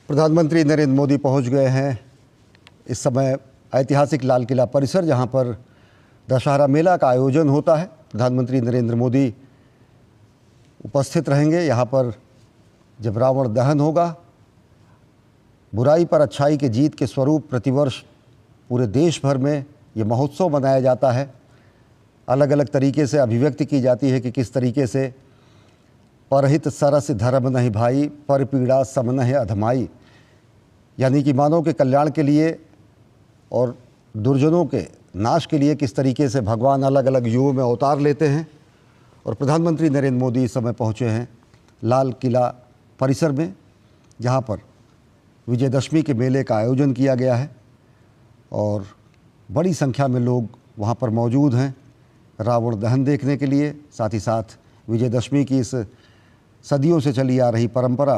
प्रधानमंत्री नरेंद्र मोदी पहुंच गए हैं इस समय ऐतिहासिक लाल किला परिसर, जहां पर दशहरा मेला का आयोजन होता है। प्रधानमंत्री नरेंद्र मोदी उपस्थित रहेंगे यहां पर जब रावण दहन होगा। बुराई पर अच्छाई के जीत के स्वरूप प्रतिवर्ष पूरे देश भर में ये महोत्सव मनाया जाता है। अलग अलग तरीके से अभिव्यक्ति की जाती है कि किस तरीके से परहित सरस धर्म नहीं भाई, पर पीड़ा सम नहीं अधमाई, यानी कि मानव के कल्याण के लिए और दुर्जनों के नाश के लिए किस तरीके से भगवान अलग अलग युगों में अवतार लेते हैं। और प्रधानमंत्री नरेंद्र मोदी इस समय पहुँचे हैं लाल किला परिसर में, जहाँ पर विजयदशमी के मेले का आयोजन किया गया है और बड़ी संख्या में लोग वहाँ पर मौजूद हैं रावण दहन देखने के लिए। साथ ही साथ विजयदशमी की इस सदियों से चली आ रही परंपरा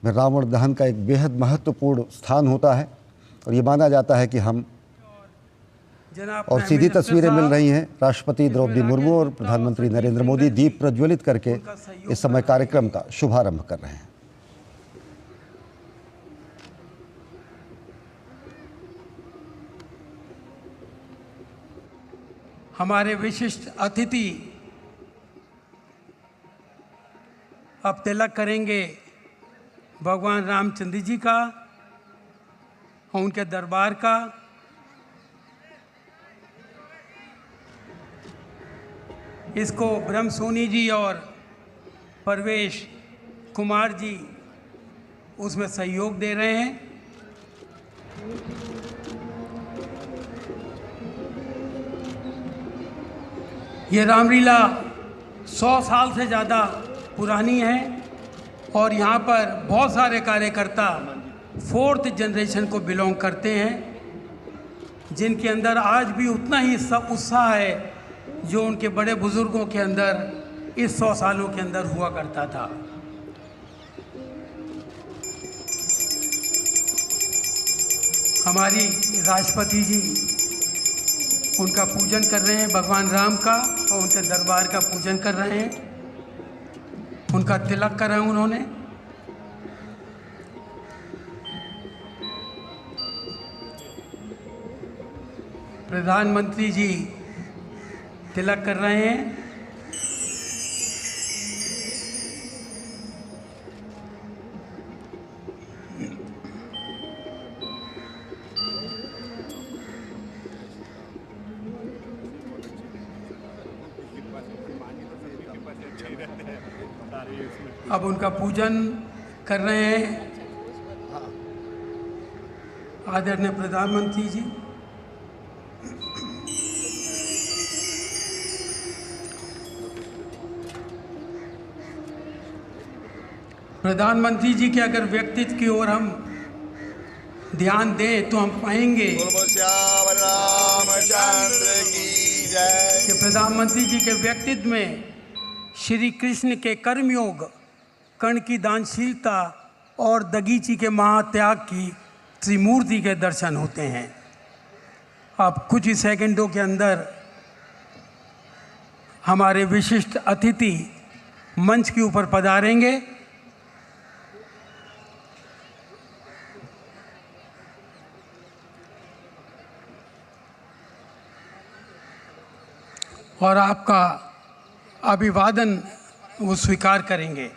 में रावण दहन का एक बेहद महत्वपूर्ण स्थान होता है और ये माना जाता है कि हम और सीधी तस्वीरें मिल रही हैं। राष्ट्रपति द्रौपदी मुर्मू और प्रधानमंत्री नरेंद्र मोदी दीप प्रज्वलित करके इस समय कार्यक्रम का शुभारंभ कर रहे हैं। हमारे विशिष्ट अतिथि अब तिलक करेंगे भगवान रामचंद्र जी का और उनके दरबार का। इसको ब्रह्म सोनी जी और परवेश कुमार जी उसमें सहयोग दे रहे हैं। ये रामलीला 100 साल से ज़्यादा पुरानी है और यहाँ पर बहुत सारे कार्यकर्ता 4th जनरेशन को बिलोंग करते हैं, जिनके अंदर आज भी उतना ही उत्साह है जो उनके बड़े बुजुर्गों के अंदर इस 100 सालों के अंदर हुआ करता था। हमारी राष्ट्रपति जी उनका पूजन कर रहे हैं, भगवान राम का और उनके दरबार का पूजन कर रहे हैं, उनका तिलक करा है उन्होंने। प्रधानमंत्री जी तिलक कर रहे हैं। अब उनका पूजन कर रहे हैं आदरणीय प्रधानमंत्री जी। प्रधानमंत्री जी के अगर व्यक्तित्व की ओर हम ध्यान दें तो हम पाएंगे कि प्रधानमंत्री जी के व्यक्तित्व में श्री कृष्ण के कर्मयोग, कर्ण की दानशीलता और दगीची के महात्याग की त्रिमूर्ति के दर्शन होते हैं। अब कुछ ही सेकंडों के अंदर हमारे विशिष्ट अतिथि मंच के ऊपर पधारेंगे। और आपका अभिवादन वो स्वीकार करेंगे।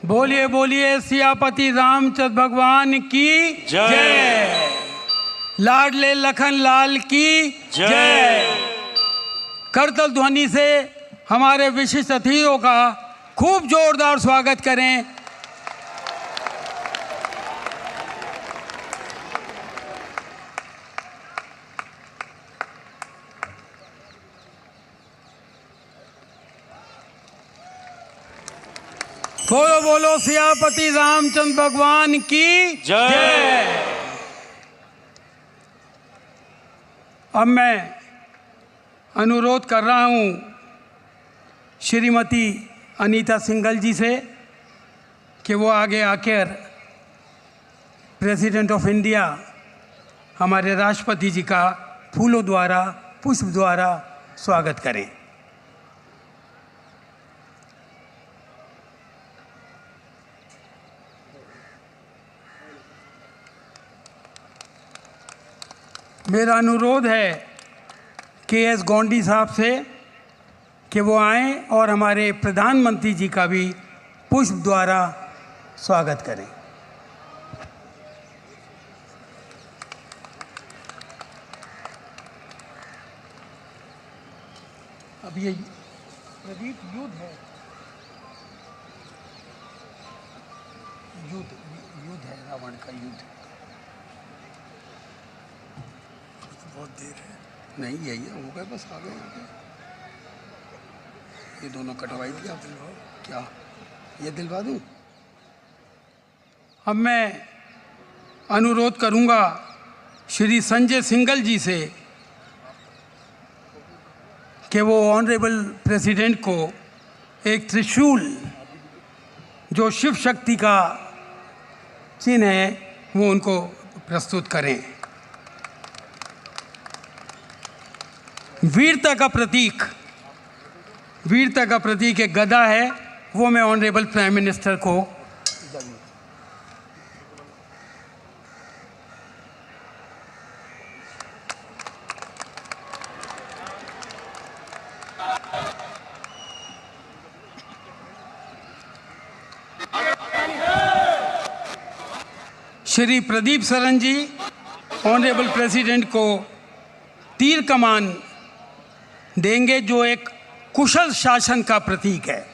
बोलिए बोलिए सियापति रामचंद्र भगवान की जय। लाडले लखन लाल की जय। करतल ध्वनि से हमारे विशिष्ट अतिथियों का खूब जोरदार स्वागत करें। बोलो बोलो सियापति रामचंद्र भगवान की जय। अब मैं अनुरोध कर रहा हूँ श्रीमती अनीता सिंघल जी से कि वो आगे आकर प्रेसिडेंट ऑफ इंडिया हमारे राष्ट्रपति जी का फूलों द्वारा, पुष्प द्वारा स्वागत करें। मेरा अनुरोध है के.एस. गोंडी साहब से कि वो आएं और हमारे प्रधानमंत्री जी का भी पुष्प द्वारा स्वागत करें। अब ये प्रदीप युद्ध है, युद्ध है, रावण का युद्ध। बहुत देर है, नहीं यही है, हो गए बस, आ गए। ये दोनों कटवाई दिया, आप दिलवाओ क्या? ये दिलवा दूं? अब मैं अनुरोध करूंगा श्री संजय सिंघल जी से कि वो ऑनरेबल प्रेसिडेंट को एक त्रिशूल जो शिव शक्ति का चिन्ह है वो उनको प्रस्तुत करें। वीरता का प्रतीक एक गदा है, वो मैं ऑनरेबल प्राइम मिनिस्टर को श्री प्रदीप सरन जी ऑनरेबल प्रेसिडेंट को तीर कमान देंगे जो एक कुशल शासन का प्रतीक है।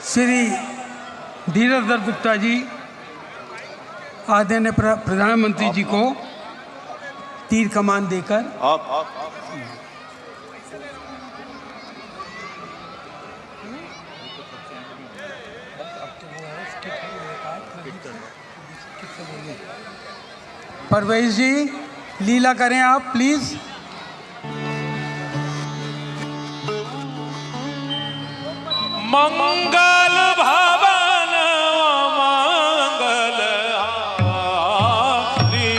श्री धीरज गुप्ता जी आदरणीय प्रधानमंत्री जी को तीर कमान देकर परवेश जी लीला करें आप प्लीज। मंगल भवन मंगल हारी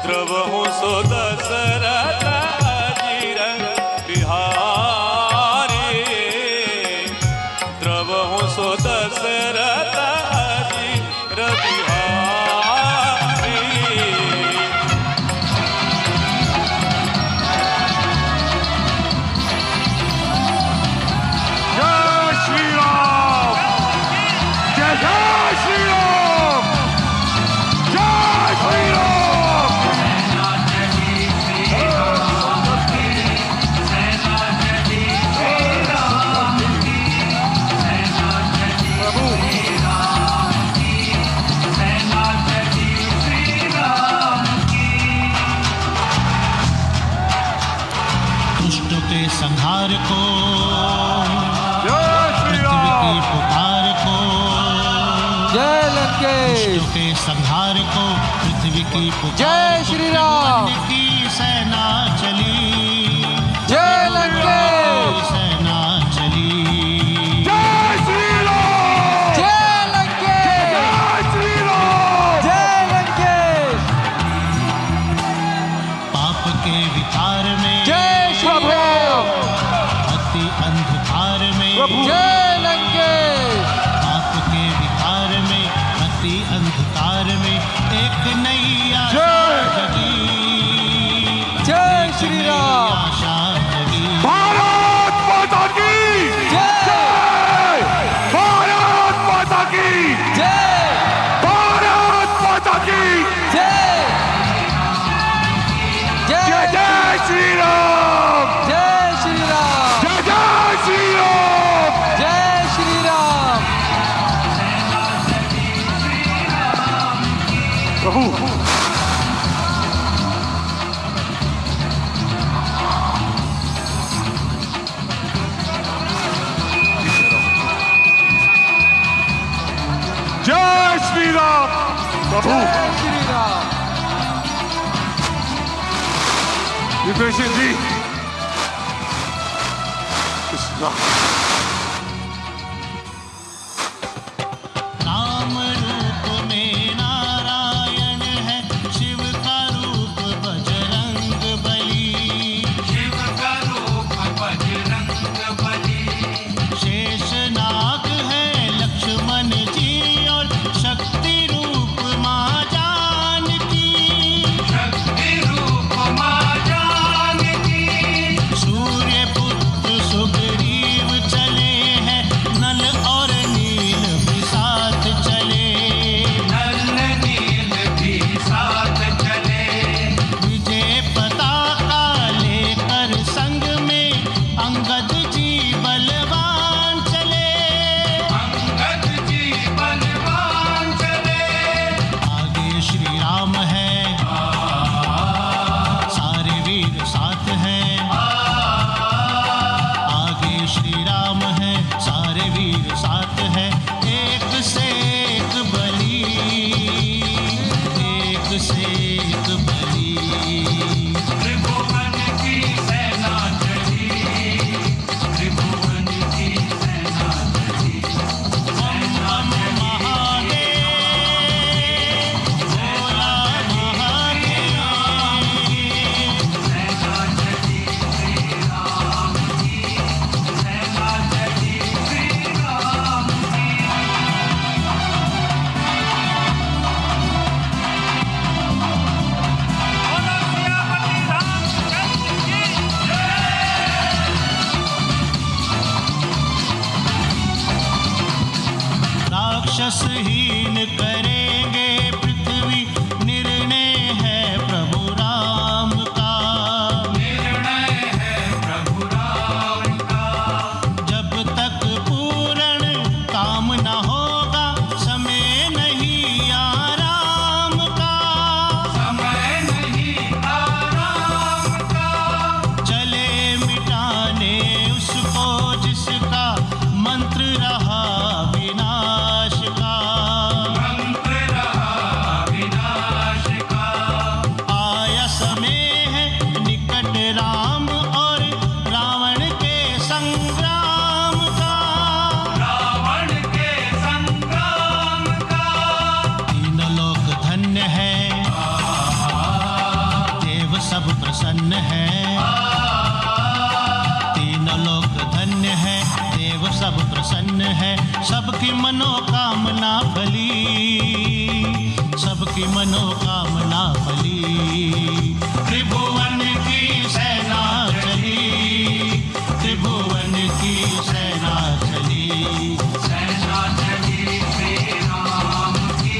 द्रवहु सो दशरथ अजीर बिहारी द्रवहु सो दशरथ अजीर बिहारी। संहार को पृथ्वी की पुकार को जय लंकेश के संहार को पृथ्वी की पुकार जय श्री राम की सेना चली जय लंकेश सेना चली जय श्री राम जय लंकेश जय श्री राम जय लंकेश पाप के विकार में जय प्रभु अंधकार में जय लंकेश पाप के विकार में अति अंधकार में एक नई आशा जगी जय श्री राम आशा जगी। भारत माता की जय भारत माता की जय भारत माता की जय जय जय श्री जय श्री राम। प्रभु जय श्री राम। विभीषण जी, कृष्णा राम रूप में नारायण है, शिव का रूप बजरंग बली। शिव का रूप बजरंग बली। शेषनाग है लक्ष्मण जी और शक्ति रूप माँ जानकी। शक्ति रूप माँ जानकी। सूर्य पुत्र सुग्रीव चले हैं, नल और नील भी साथ चले। नल नील भी साथ चले। विजय पताका लेकर संग में अंगद जी बलवान चले। अंगद जी बलवान चले। आगे श्री राम है, सारे वीर साथ हैं। आगे श्री राम है, सारे वीर साथ हैं। एक से एक बली, एक से एक बली। त्रिभुवन की सेना चली, त्रिभुवन की सेना चली। बम बम महादेव, भोला महादेव। सेना चली श्री राम की, सेना चली श्री राम की। राक्षसहीन करेंगे पृथ्वी, निर्णय है प्रभु राम का। निर्णय है प्रभु राम का। जब तक पूर्ण काम न होगा, समय नहीं आराम का। समय नहीं आराम का। चले मिटाने उसको जिसका मंत्र रहा विनाश का। मंत्र रहा विनाश का। आया समय है निकट राम और रावण के संग्राम का। रावण के संग्राम का। तीन लोक धन्य है, देव सब प्रसन्न है। तीन लोक धन्य है, देव सब प्रसन्न है। सबकी मनोकामना फली, सबकी मनोकामना फली। त्रिभुवन की सेना चली, त्रिभुवन की सेना चली। सेना चली श्री राम की,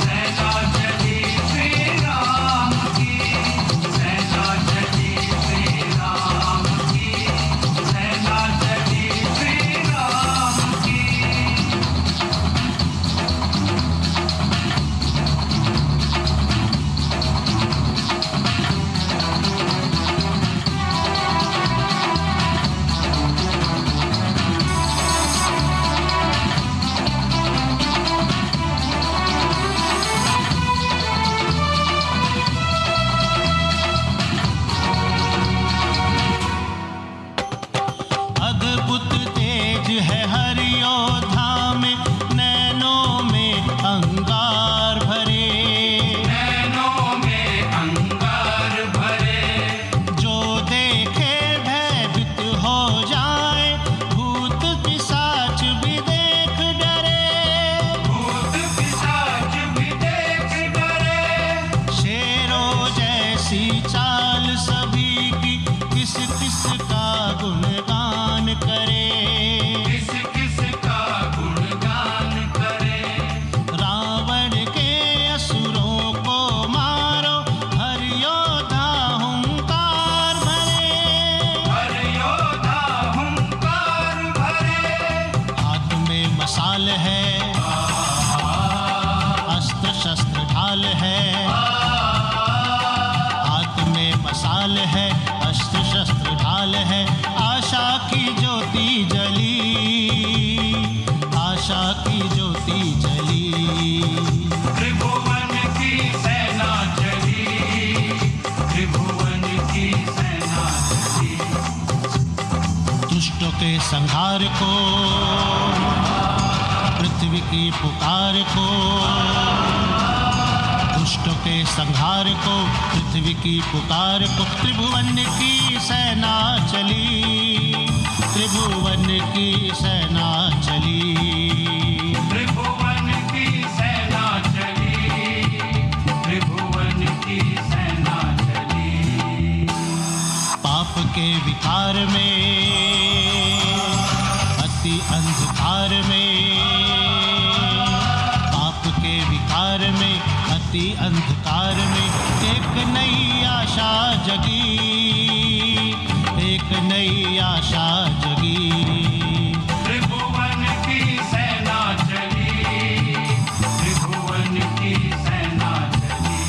सेना चली श्री राम की। सेना चली श्री राम की, सेना चली श्री राम की। अद्भुत तेज है हरि योद्धा में, नैनों में अंगार भरे। नैनों में अंगार भरे। जो देखे भयभीत हो जाए, भूत पिशाच भी देख डरे। भूत पिशाच भी देख डरे। शेरों जैसी चाल सभी की, किस किस का गुणगान करे। किस किस का गुणगान करे। रावण के असुरों को मारो, हर योद्धा हुंकार भरे। हर योद्धा हुंकार भरे। हाथ में मसाल है, अस्त्र शस्त्र ढाल है। हाथ में मसाल है, अस्त्र शस्त्र ढाल है। आशा की ज्योति जली, आशा की ज्योति जली। विकार को, पृथ्वी की पुकार को, दुष्टों के संहार को, पृथ्वी की पुकार को। त्रिभुवन की सेना चली, त्रिभुवन की सेना चली, त्रिभुवन की सेना चली, त्रिभुवन की सेना चली। पाप के विकार में, अति अंधकार में, पाप के विकार में, अति अंधकार में एक नई आशा जगी, एक नई आशा जगी। त्रिभुवन की सेना चली, त्रिभुवन की सेना चली।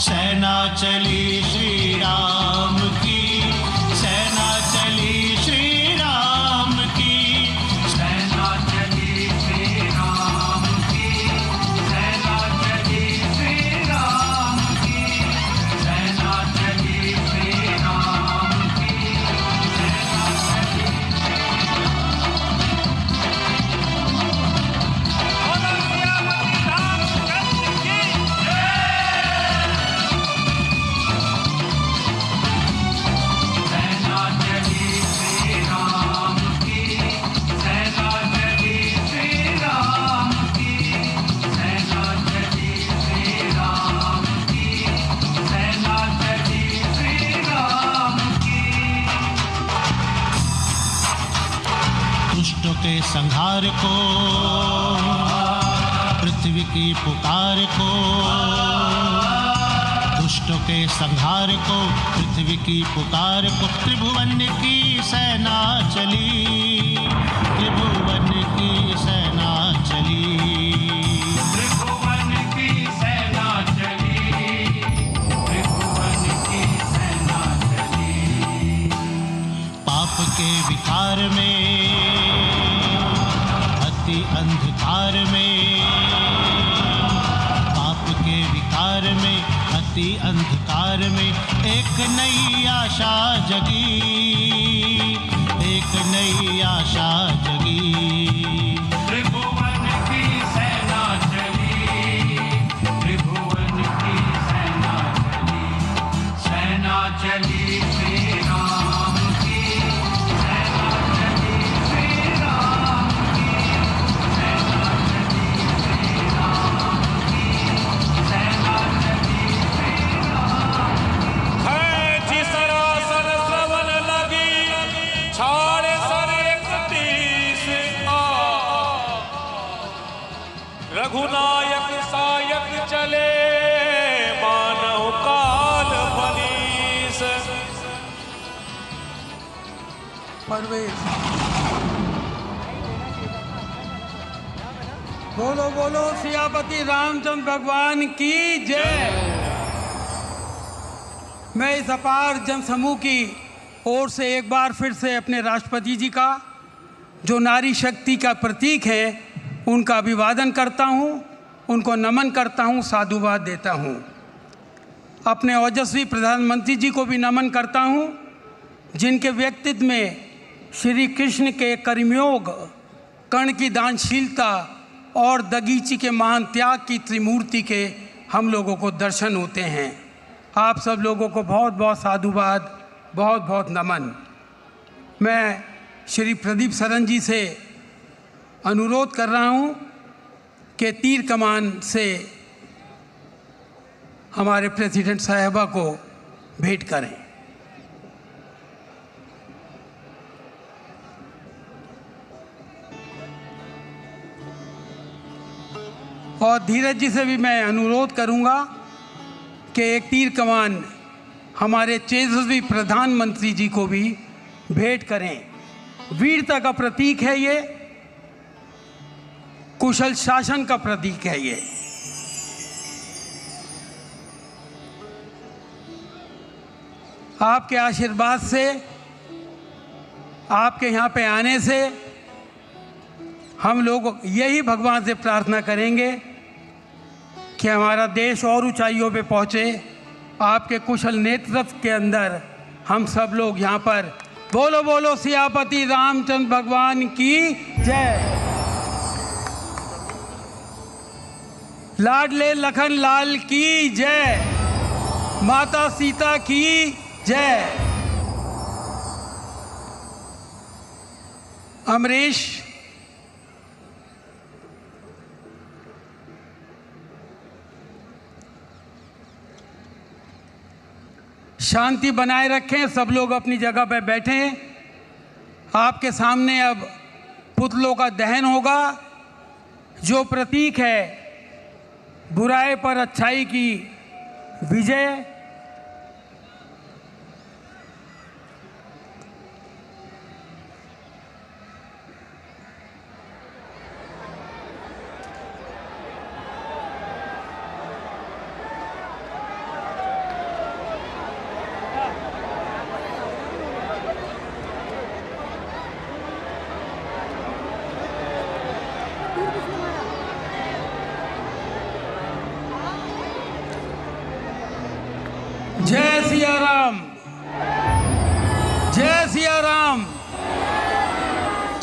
सेना चली श्री राम की, सेना चली श्री राम की, सेना चली श्री राम की, सेना चली श्री राम की, सेना चली श्री राम की, सेना चली। बोलो सियापति रामचंद्र की सेना चली श्री राम की, सेना चली श्री राम की, सेना चली श्री राम की, सेना चली श्री राम की। दुष्टों के संहार को, पृथ्वी की पुकार को, दुष्टों के संहार को, पृथ्वी की पुकार को। त्रिभुवन की सेना चली, त्रिभुवन की सेना चली, त्रिभुवन की सेना चली, त्रिभुवन की सेना चली। पाप के विकार में, अति अंधकार में, पाप के विकार में, अति अंधकार में एक नई आशा जगी, एक नई आशा जगी। त्रिभुवन की सेना चली, त्रिभुवन की सेना चली। सेना चली श्री राम की, सेना चली श्री राम की, सेना चली श्री राम की, सेना चली श्री राम की। है जिसरासन श्रवण लगी, छाड़े सर 31 रघुनायक सायक चले, मानव काल बनीस। परवेश। बोलो बोलो सियापति रामचंद्र भगवान की जय। मैं इस अपार जनसमूह की ओर से एक बार फिर से अपने राष्ट्रपति जी का, जो नारी शक्ति का प्रतीक है, उनका अभिवादन करता हूं, उनको नमन करता हूं, साधुवाद देता हूं। अपने ओजस्वी प्रधानमंत्री जी को भी नमन करता हूं, जिनके व्यक्तित्व में श्री कृष्ण के कर्मयोग, कर्ण की दानशीलता और दगीची के महान त्याग की त्रिमूर्ति के हम लोगों को दर्शन होते हैं। आप सब लोगों को बहुत बहुत साधुवाद, बहुत बहुत नमन। मैं श्री प्रदीप सरन जी से अनुरोध कर रहा हूं कि तीर कमान से हमारे प्रेसिडेंट साहिबा को भेंट करें। और धीरज जी से भी मैं अनुरोध करूंगा कि एक तीर कमान हमारे तेजस्वी प्रधानमंत्री जी को भी भेंट करें। वीरता का प्रतीक है ये, कुशल शासन का प्रतीक है ये। आपके आशीर्वाद से, आपके यहाँ पे आने से हम लोग यही भगवान से प्रार्थना करेंगे कि हमारा देश और ऊंचाइयों पे पहुँचे। आपके कुशल नेतृत्व के अंदर हम सब लोग यहाँ पर बोलो बोलो सियापति रामचंद्र भगवान की जय। लाडले लखन लाल की जय। माता सीता की जय। अमरीश शांति बनाए रखें, सब लोग अपनी जगह पर बैठें। आपके सामने अब पुतलों का दहन होगा, जो प्रतीक है बुराई पर अच्छाई की विजय। जय सिया राम, जय सिया राम,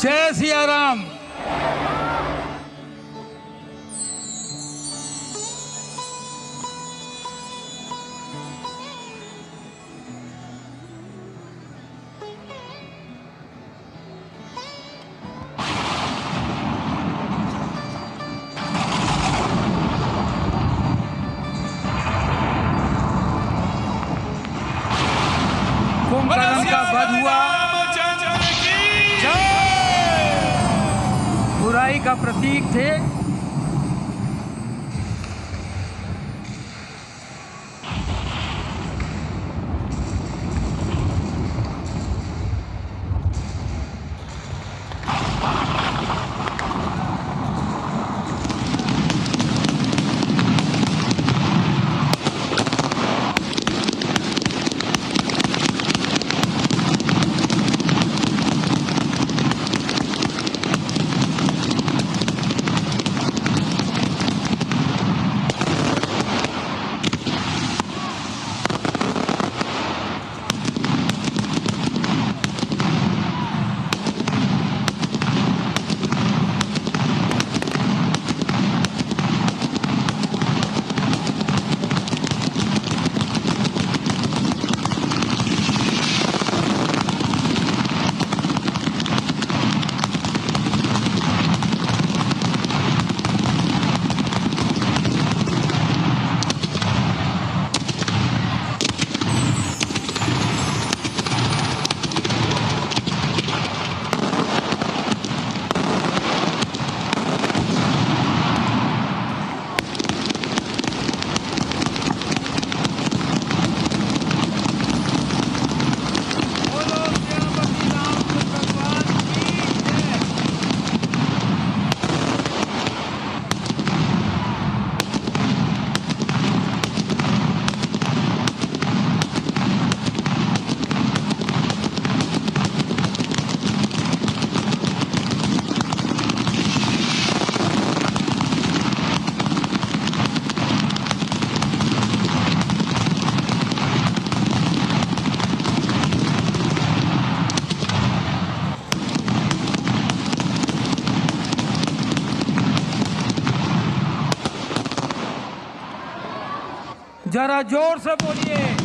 जय सिया राम। कुंभकर्ण का वध हुआ, बुराई का प्रतीक थे। जरा जोर से बोलिए।